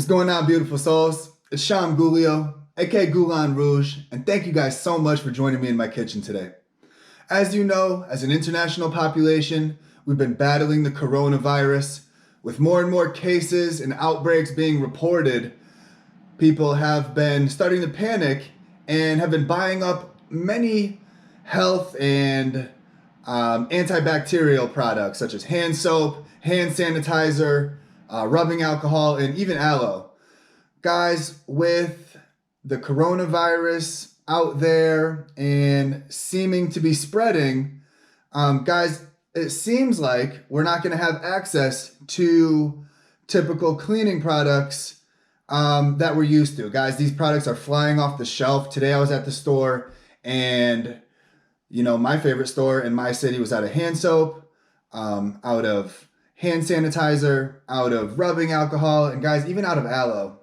going on, beautiful souls? It's Sean Gulio, aka Goulon Rouge, and thank you guys so much for joining me in my kitchen today. As you know, as an international population, we've been battling the coronavirus. With more and more cases and outbreaks being reported, people have been starting to panic and have been buying up many health and antibacterial products such as hand soap, hand sanitizer, rubbing alcohol, and even aloe. Guys, with the coronavirus out there and seeming to be spreading, guys, it seems like we're not going to have access to typical cleaning products that we're used to. Guys, these products are flying off the shelf. Today I was at the store and, you know, my favorite store in my city was out of hand soap, out of hand sanitizer, out of rubbing alcohol, and guys, even out of aloe.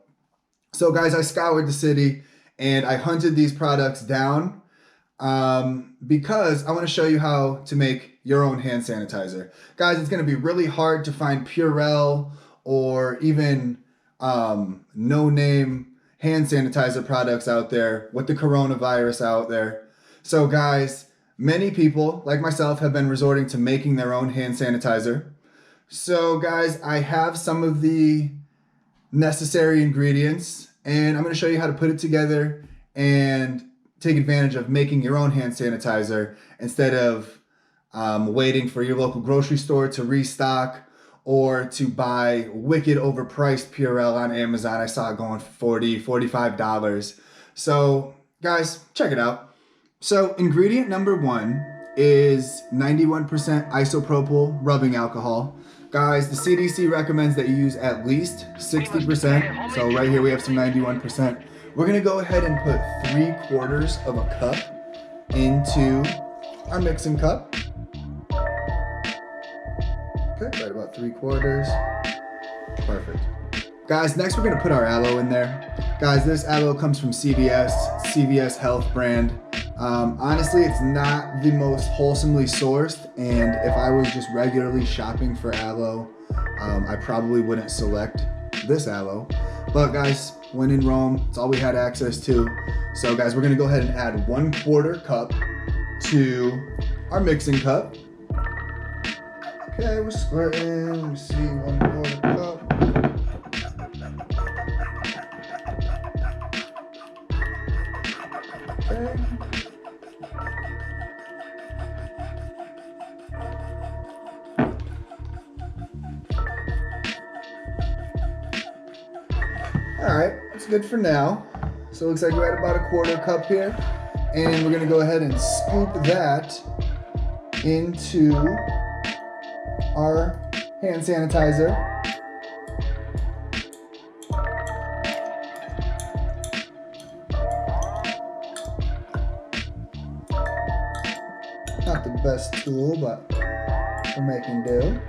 So guys, I scoured the city and I hunted these products down because I want to show you how to make your own hand sanitizer. Guys, it's going to be really hard to find Purell or even no-name hand sanitizer products out there with the coronavirus out there. So guys, many people like myself have been resorting to making their own hand sanitizer. So guys, I have some of the necessary ingredients and I'm going to show you how to put it together and take advantage of making your own hand sanitizer instead of waiting for your local grocery store to restock or to buy wicked overpriced Purell on Amazon. I saw it going for $40, $45. So guys, check it out. So ingredient number one is 91% isopropyl rubbing alcohol. Guys, the CDC recommends that you use at least 60%. So right here we have some 91%. We're gonna go ahead and put 3/4 of a cup into our mixing cup. Okay, right about 3/4. Perfect. Guys, next we're gonna put our aloe in there. Guys, this aloe comes from CVS Health brand. Honestly, it's not the most wholesomely sourced, and if I was just regularly shopping for aloe, I probably wouldn't select this aloe. But guys, when in Rome, it's all we had access to. So guys, we're gonna go ahead and add 1/4 cup to our mixing cup. Okay, we're squirting. Let me see, 1/4 cup. Okay. All right, that's good for now. So it looks like we're at about 1/4 cup here. And we're gonna go ahead and scoop that into our hand sanitizer. Not the best tool, but we're making do.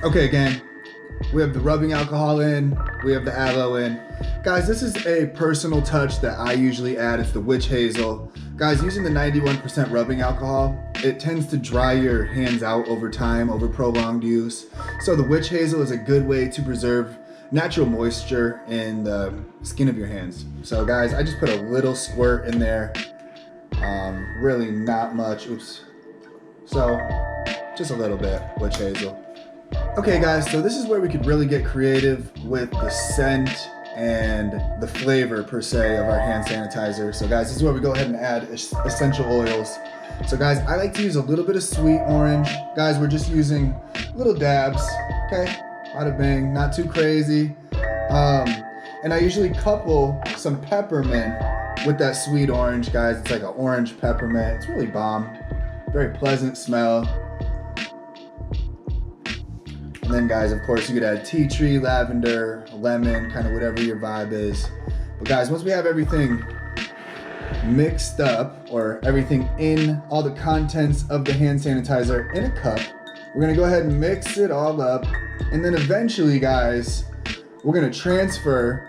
Okay, gang, we have the rubbing alcohol in, we have the aloe in. Guys, this is a personal touch that I usually add. It's the witch hazel. Guys, using the 91% rubbing alcohol, it tends to dry your hands out over time, over prolonged use. So the witch hazel is a good way to preserve natural moisture in the skin of your hands. So guys, I just put a little squirt in there. Really not much, oops. So just a little bit, witch hazel. Okay guys, so this is where we could really get creative with the scent and the flavor per se of our hand sanitizer. So guys, this is where we go ahead and add essential oils. So guys, I like to use a little bit of sweet orange. Guys, we're just using little dabs, okay? Bada bing, not too crazy. And I usually couple some peppermint with that sweet orange, guys. It's like an orange peppermint. It's really bomb. Very pleasant smell. And then guys, of course, you could add tea tree, lavender, lemon, kind of whatever your vibe is. But guys, once we have everything mixed up, or everything in, all the contents of the hand sanitizer in a cup, we're gonna go ahead and mix it all up. And then eventually, guys, we're gonna transfer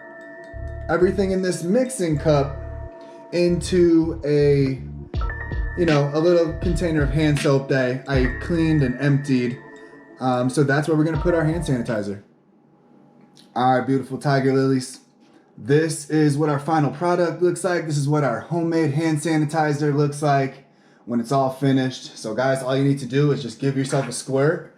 everything in this mixing cup into a you know, a little container of hand soap that I cleaned and emptied. So that's where we're gonna put our hand sanitizer. All right, beautiful tiger lilies. This is what our final product looks like. This is what our homemade hand sanitizer looks like when it's all finished. So guys, all you need to do is just give yourself a squirt,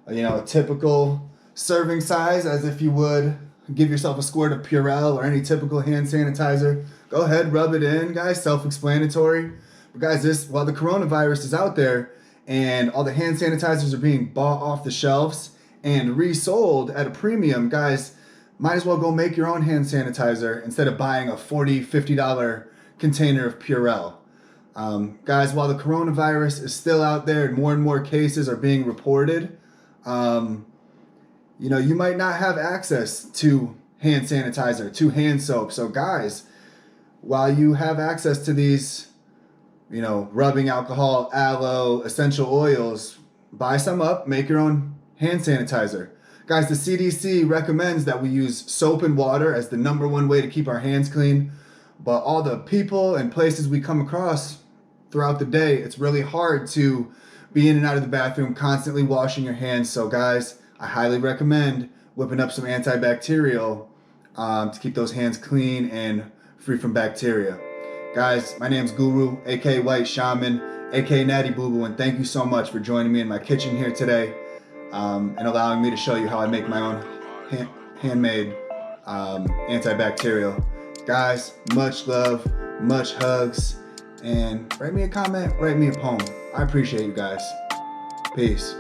you know, a typical serving size, as if you would give yourself a squirt of Purell or any typical hand sanitizer. Go ahead, rub it in, guys, self-explanatory. But guys, while the coronavirus is out there and all the hand sanitizers are being bought off the shelves and resold at a premium, guys, might as well go make your own hand sanitizer instead of buying a $40, $50 container of Purell. Guys, while the coronavirus is still out there and more cases are being reported, you know, you might not have access to hand sanitizer, to hand soap. So guys, while you have access to these, you know, rubbing alcohol, aloe, essential oils, buy some up, make your own hand sanitizer. Guys, the CDC recommends that we use soap and water as the #1 way to keep our hands clean. But all the people and places we come across throughout the day, it's really hard to be in and out of the bathroom, constantly washing your hands. So guys, I highly recommend whipping up some antibacterial to keep those hands clean and free from bacteria. Guys, my name's Guru, aka White Shaman, aka Natty Boo Boo, and thank you so much for joining me in my kitchen here today and allowing me to show you how I make my own handmade antibacterial. Guys, much love, much hugs, and write me a comment, write me a poem. I appreciate you guys. Peace.